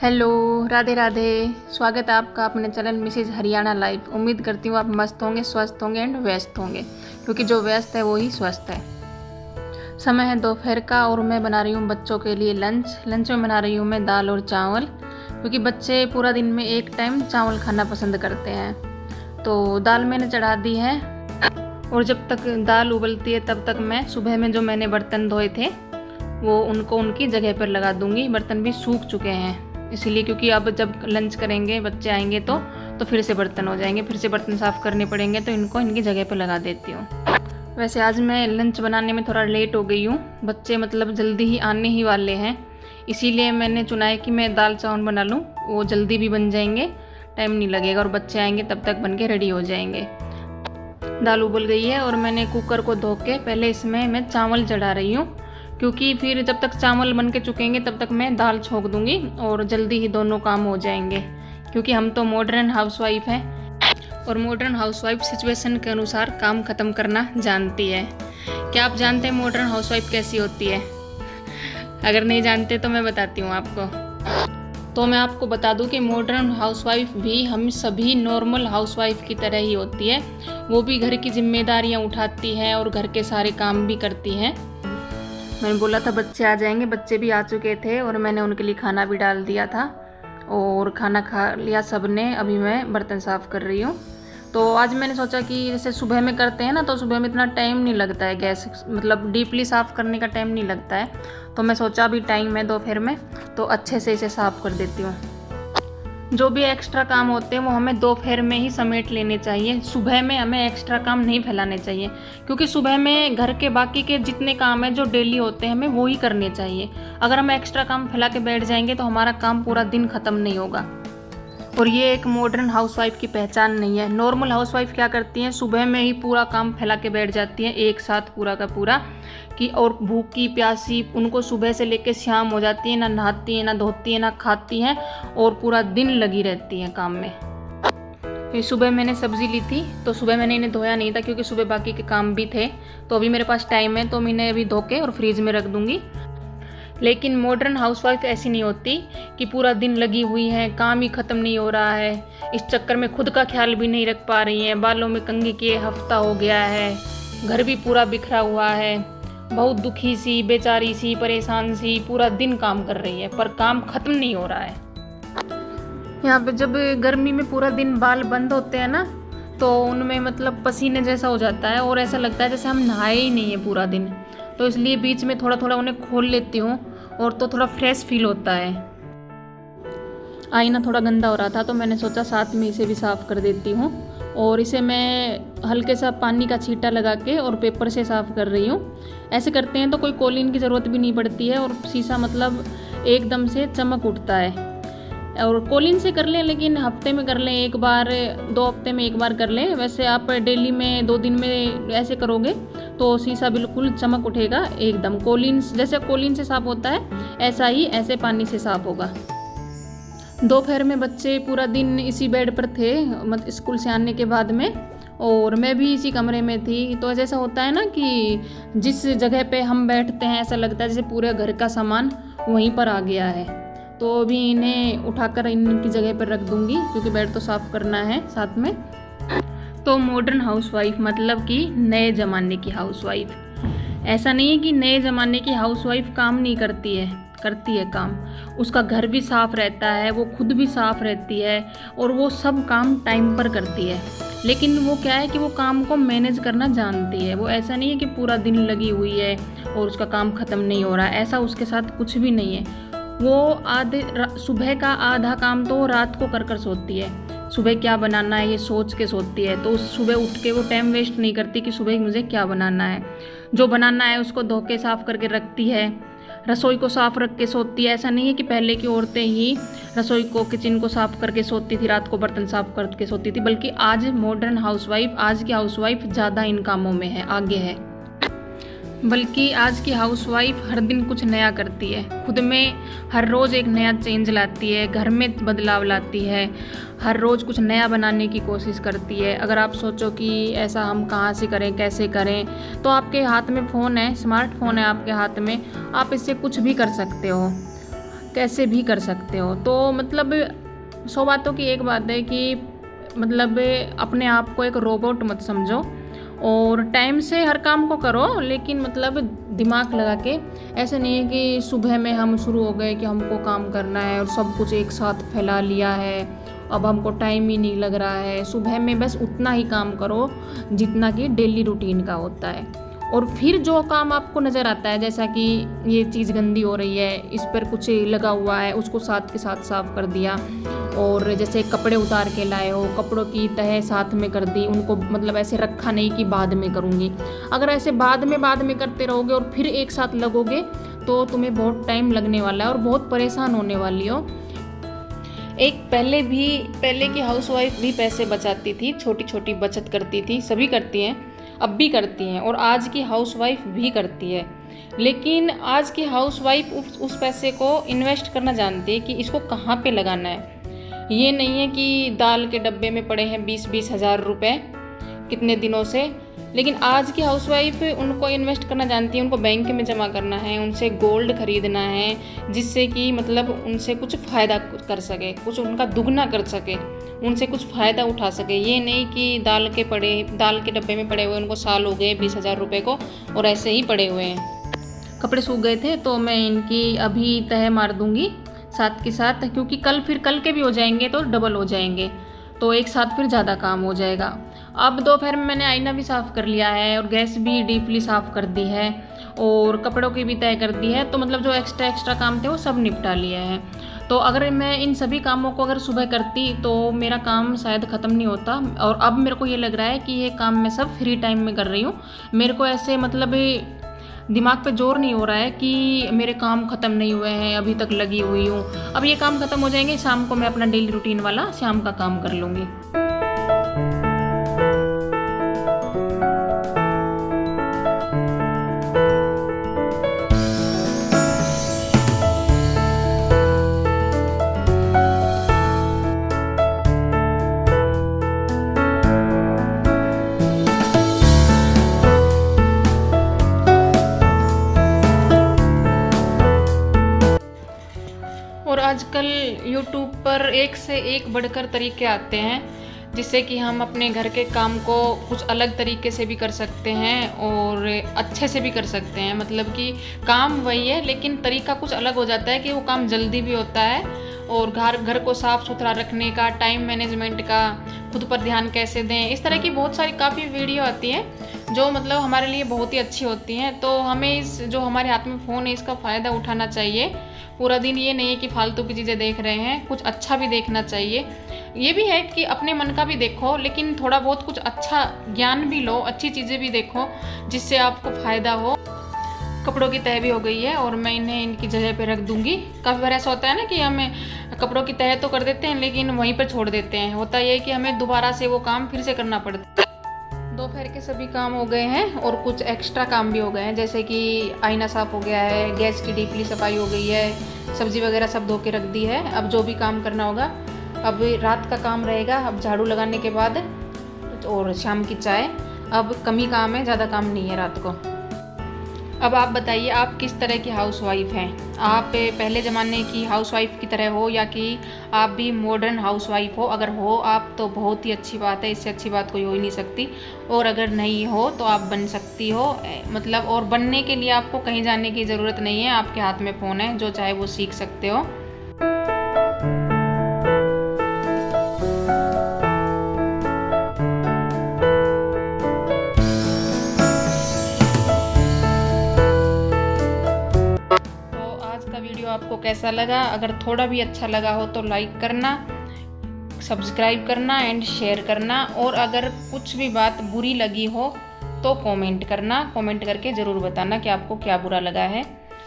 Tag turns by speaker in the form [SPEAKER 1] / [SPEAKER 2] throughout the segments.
[SPEAKER 1] Hello, Radhe Radhe. स्वागत है आपका अपने चैनल मिसेज हरियाणा लाइफ। उम्मीद करती हूँ आप मस्त होंगे, स्वस्थ होंगे एंड व्यस्त होंगे, क्योंकि जो व्यस्त है वो ही स्वस्थ है। समय है दोपहर का और मैं बना रही हूँ बच्चों के लिए लंच में बना रही हूँ मैं दाल और चावल, क्योंकि बच्चे पूरा दिन में एक टाइम चावल खाना पसंद करते हैं। तो दाल मैंने चढ़ा दी है और जब तक दाल उबलती है तब तक मैं सुबह में जो मैंने बर्तन धोए थे वो उनको उनकी जगह पर लगा दूंगी। बर्तन भी सूख चुके हैं इसीलिए, क्योंकि अब जब लंच करेंगे बच्चे आएंगे तो फिर से बर्तन हो जाएंगे, फिर से बर्तन साफ़ करने पड़ेंगे, तो इनको इनकी जगह पर लगा देती हूँ। वैसे आज मैं लंच बनाने में थोड़ा लेट हो गई हूँ, बच्चे मतलब जल्दी ही आने ही वाले हैं, इसीलिए मैंने चुना है कि मैं दाल चावल बना लूँ, वो जल्दी भी बन जाएंगे, टाइम नहीं लगेगा और बच्चे आएंगे तब तक बन के रेडी हो जाएंगे। दाल उबल गई है और मैंने कुकर को धो के पहले इसमें मैं चावल चढ़ा रही हूँ, क्योंकि फिर जब तक चावल बन के चुकेंगे तब तक मैं दाल छोंक दूंगी और जल्दी ही दोनों काम हो जाएंगे। क्योंकि हम तो मॉडर्न हाउसवाइफ हैं और मॉडर्न हाउसवाइफ सिचुएशन के अनुसार काम ख़त्म करना जानती है। क्या आप जानते हैं मॉडर्न हाउसवाइफ कैसी होती है? अगर नहीं जानते तो मैं बताती हूँ आपको। तो मैं आपको बता दूं कि मॉडर्न हाउसवाइफ भी हम सभी नॉर्मल हाउसवाइफ की तरह ही होती है। वो भी घर की जिम्मेदारियां उठाती है और घर के सारे काम भी करती हैं। मैंने बोला था बच्चे आ जाएंगे, बच्चे भी आ चुके थे और मैंने उनके लिए खाना भी डाल दिया था और खाना खा लिया सबने। अभी मैं बर्तन साफ़ कर रही हूँ। तो आज मैंने सोचा कि जैसे सुबह में करते हैं ना, तो सुबह में इतना टाइम नहीं लगता है, गैस मतलब डीपली साफ़ करने का टाइम नहीं लगता है, तो मैं सोचा अभी टाइम है दोपहर में तो अच्छे से इसे साफ़ कर देती हूँ। जो भी एक्स्ट्रा काम होते हैं वो हमें दोपहर में ही समेट लेने चाहिए, सुबह में हमें एक्स्ट्रा काम नहीं फैलाने चाहिए, क्योंकि सुबह में घर के बाकी के जितने काम हैं जो डेली होते हैं हमें वो ही करने चाहिए। अगर हम एक्स्ट्रा काम फैला के बैठ जाएंगे तो हमारा काम पूरा दिन ख़त्म नहीं होगा। और ये एक मॉडर्न हाउसवाइफ की पहचान नहीं है। नॉर्मल हाउसवाइफ क्या करती हैं, सुबह में ही पूरा काम फैला के बैठ जाती हैं एक साथ पूरा का पूरा, कि और भूखी प्यासी उनको सुबह से लेकर शाम हो जाती है, ना नहाती हैं, ना धोती हैं, ना खाती हैं और पूरा दिन लगी रहती हैं काम में। फिर सुबह मैंने सब्ज़ी ली थी तो सुबह मैंने इन्हें धोया नहीं था, क्योंकि सुबह बाकी के काम भी थे, तो अभी मेरे पास टाइम है तो मैं इन्हें अभी धो के और फ्रीज में रख दूँगी। लेकिन मॉडर्न हाउसवाइफ ऐसी नहीं होती कि पूरा दिन लगी हुई है, काम ही ख़त्म नहीं हो रहा है, इस चक्कर में खुद का ख्याल भी नहीं रख पा रही हैं, बालों में कंघी किए हफ्ता हो गया है, घर भी पूरा बिखरा हुआ है, बहुत दुखी सी, बेचारी सी, परेशान सी, पूरा दिन काम कर रही है पर काम ख़त्म नहीं हो रहा है। यहाँ पे जब गर्मी में पूरा दिन बाल बंद होते हैं ना, तो उनमें मतलब पसीने जैसा हो जाता है और ऐसा लगता है जैसे हम नहाए ही नहीं है पूरा दिन, तो इसलिए बीच में थोड़ा थोड़ा उन्हें खोल लेती हूँ और तो थोड़ा फ्रेश फील होता है। आईना थोड़ा गंदा हो रहा था तो मैंने सोचा साथ में इसे भी साफ़ कर देती हूँ, और इसे मैं हल्के सा पानी का छींटा लगा के और पेपर से साफ़ कर रही हूँ। ऐसे करते हैं तो कोई कोलिन की ज़रूरत भी नहीं पड़ती है और शीशा मतलब एकदम से चमक उठता है। और कोलिन से कर लें, लेकिन हफ्ते में कर लें एक बार, 2 हफ्ते में एक बार कर लें। वैसे आप डेली में 2 दिन में ऐसे करोगे तो शीशा बिल्कुल चमक उठेगा एकदम। कोलिन जैसे कोलिन से साफ़ होता है ऐसा ही ऐसे पानी से साफ़ होगा। दोपहर में बच्चे पूरा दिन इसी बेड पर थे, मतलब स्कूल से आने के बाद में, और मैं भी इसी कमरे में थी। तो जैसा होता है ना कि जिस जगह पे हम बैठते हैं ऐसा लगता है जैसे पूरे घर का सामान वहीं पर आ गया है। तो अभी इन्हें उठाकर इनकी जगह पर रख दूंगी, क्योंकि बेड तो साफ़ करना है साथ में। तो मॉडर्न हाउसवाइफ मतलब कि नए ज़माने की हाउसवाइफ। ऐसा नहीं है कि नए ज़माने की हाउसवाइफ काम नहीं करती है, करती है काम। उसका घर भी साफ़ रहता है, वो खुद भी साफ़ रहती है और वो सब काम टाइम पर करती है। लेकिन वो क्या है कि वो काम को मैनेज करना जानती है। वो ऐसा नहीं है कि पूरा दिन लगी हुई है और उसका काम ख़त्म नहीं हो रहा है, ऐसा उसके साथ कुछ भी नहीं है। वो सुबह का आधा काम तो रात को कर सोती है। सुबह क्या बनाना है ये सोच के सोती है, तो सुबह उठ के वो टाइम वेस्ट नहीं करती कि सुबह मुझे क्या बनाना है। जो बनाना है उसको धो के साफ़ करके रखती है, रसोई को साफ़ रख के सोती है। ऐसा नहीं है कि पहले की औरतें ही रसोई को, किचन को साफ़ करके सोती थी, रात को बर्तन साफ़ करके सोती थी, बल्कि आज मॉडर्न हाउसवाइफ, आज की हाउसवाइफ ज़्यादा इन कामों में है, आगे है। बल्कि आज की हाउसवाइफ हर दिन कुछ नया करती है, खुद में हर रोज़ एक नया चेंज लाती है, घर में बदलाव लाती है, हर रोज़ कुछ नया बनाने की कोशिश करती है। अगर आप सोचो कि ऐसा हम कहाँ से करें, कैसे करें, तो आपके हाथ में फ़ोन है, स्मार्टफोन है आपके हाथ में, आप इससे कुछ भी कर सकते हो। कैसे भी कर सकते हो। तो मतलब 100 बातों की एक बात है कि मतलब अपने आप को एक रोबोट मत समझो और टाइम से हर काम को करो, लेकिन मतलब दिमाग लगा के। ऐसे नहीं है कि सुबह में हम शुरू हो गए कि हमको काम करना है और सब कुछ एक साथ फैला लिया है, अब हमको टाइम ही नहीं लग रहा है। सुबह में बस उतना ही काम करो जितना कि डेली रूटीन का होता है, और फिर जो काम आपको नज़र आता है, जैसा कि ये चीज़ गंदी हो रही है, इस पर कुछ लगा हुआ है, उसको साथ के साथ साफ कर दिया। और जैसे कपड़े उतार के लाए हो, कपड़ों की तह साथ में कर दी, उनको मतलब ऐसे रखा नहीं कि बाद में करूँगी। अगर ऐसे बाद में करते रहोगे और फिर एक साथ लगोगे तो तुम्हें बहुत टाइम लगने वाला है और बहुत परेशान होने वाली हो। एक पहले की हाउसवाइफ भी पैसे बचाती थी, छोटी छोटी बचत करती थी, सभी करती हैं, अब भी करती हैं, और आज की हाउसवाइफ भी करती है। लेकिन आज की हाउसवाइफ उस पैसे को इन्वेस्ट करना जानती है कि इसको कहाँ पे लगाना है। ये नहीं है कि दाल के डब्बे में पड़े हैं 20-20 हज़ार रुपये कितने दिनों से। लेकिन आज की हाउसवाइफ उनको इन्वेस्ट करना जानती है, उनको बैंक में जमा करना है, उनसे गोल्ड खरीदना है, जिससे कि मतलब उनसे कुछ फ़ायदा कर सके, कुछ उनका दुगना कर सके, उनसे कुछ फ़ायदा उठा सके। ये नहीं कि दाल के डब्बे में पड़े हुए उनको साल हो गए 20 हज़ार रुपये को और ऐसे ही पड़े हुए हैं। कपड़े सूख गए थे तो मैं इनकी अभी तह मार दूंगी साथ के साथ, क्योंकि कल के भी हो जाएंगे तो डबल हो जाएंगे, तो एक साथ फिर ज़्यादा काम हो जाएगा। अब दोपहर में मैंने आईना भी साफ़ कर लिया है और गैस भी डीपली साफ़ कर दी है और कपड़ों की भी तय कर दी है। तो मतलब जो एक्स्ट्रा काम थे वो सब निपटा लिए हैं। तो अगर मैं इन सभी कामों को अगर सुबह करती तो मेरा काम शायद ख़त्म नहीं होता। और अब मेरे को ये लग रहा है कि ये काम मैं सब फ्री टाइम में कर रही हूँ। मेरे को ऐसे मतलब दिमाग पे जोर नहीं हो रहा है कि मेरे काम ख़त्म नहीं हुए हैं, अभी तक लगी हुई हूँ। अब ये काम ख़त्म हो जाएंगे, शाम को मैं अपना डेली रूटीन वाला शाम का काम कर लूँगी। और आजकल YouTube पर एक से एक बढ़कर तरीके आते हैं, जिससे कि हम अपने घर के काम को कुछ अलग तरीके से भी कर सकते हैं और अच्छे से भी कर सकते हैं। मतलब कि काम वही है लेकिन तरीका कुछ अलग हो जाता है कि वो काम जल्दी भी होता है, और घर को साफ़ सुथरा रखने का, टाइम मैनेजमेंट का, खुद पर ध्यान कैसे दें, इस तरह की बहुत सारी काफ़ी वीडियो आती हैं जो मतलब हमारे लिए बहुत ही अच्छी होती हैं। तो हमें जो हमारे हाथ में फ़ोन है इसका फ़ायदा उठाना चाहिए। पूरा दिन ये नहीं है कि फालतू की चीज़ें देख रहे हैं, कुछ अच्छा भी देखना चाहिए। ये भी है कि अपने मन का भी देखो, लेकिन थोड़ा बहुत कुछ अच्छा ज्ञान भी लो, अच्छी चीज़ें भी देखो जिससे आपको फ़ायदा हो। कपड़ों की तह भी हो गई है और मैं इन्हें इनकी जगह पे रख दूंगी। काफ़ी बार ऐसा होता है ना कि हमें कपड़ों की तह तो कर देते हैं लेकिन वहीं पर छोड़ देते हैं। होता ये है कि हमें दोबारा से वो काम फिर से करना पड़ता है। दोपहर के सभी काम हो गए हैं और कुछ एक्स्ट्रा काम भी हो गए हैं, जैसे कि आईना साफ़ हो गया है, गैस की डीपली सफाई हो गई है, सब्ज़ी वगैरह सब धो के रख दी है। अब जो भी काम करना होगा, अब रात का काम रहेगा, अब झाड़ू लगाने के बाद और शाम की चाय। अब कम ही काम है, ज़्यादा काम नहीं है रात को। अब आप बताइए, आप किस तरह की हाउसवाइफ हैं? आप पहले ज़माने की हाउसवाइफ की तरह हो या कि आप भी मॉडर्न हाउसवाइफ हो? अगर हो आप तो बहुत ही अच्छी बात है, इससे अच्छी बात कोई हो ही नहीं सकती। और अगर नहीं हो तो आप बन सकती हो, मतलब और बनने के लिए आपको कहीं जाने की ज़रूरत नहीं है, आपके हाथ में फ़ोन है, जो चाहे वो सीख सकते हो। वीडियो आपको कैसा लगा? अगर थोड़ा भी अच्छा लगा हो तो लाइक करना, सब्सक्राइब करना एंड शेयर करना। और अगर कुछ भी बात बुरी लगी हो तो कमेंट करना, कमेंट करके ज़रूर बताना कि आपको क्या बुरा लगा है।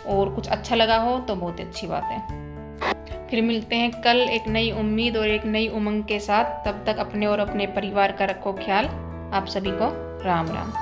[SPEAKER 1] और कुछ अच्छा लगा हो तो बहुत अच्छी बात है। फिर मिलते हैं कल एक नई उम्मीद और एक नई उमंग के साथ। तब तक अपने और अपने परिवार का रखो ख्याल। आप सभी को राम राम।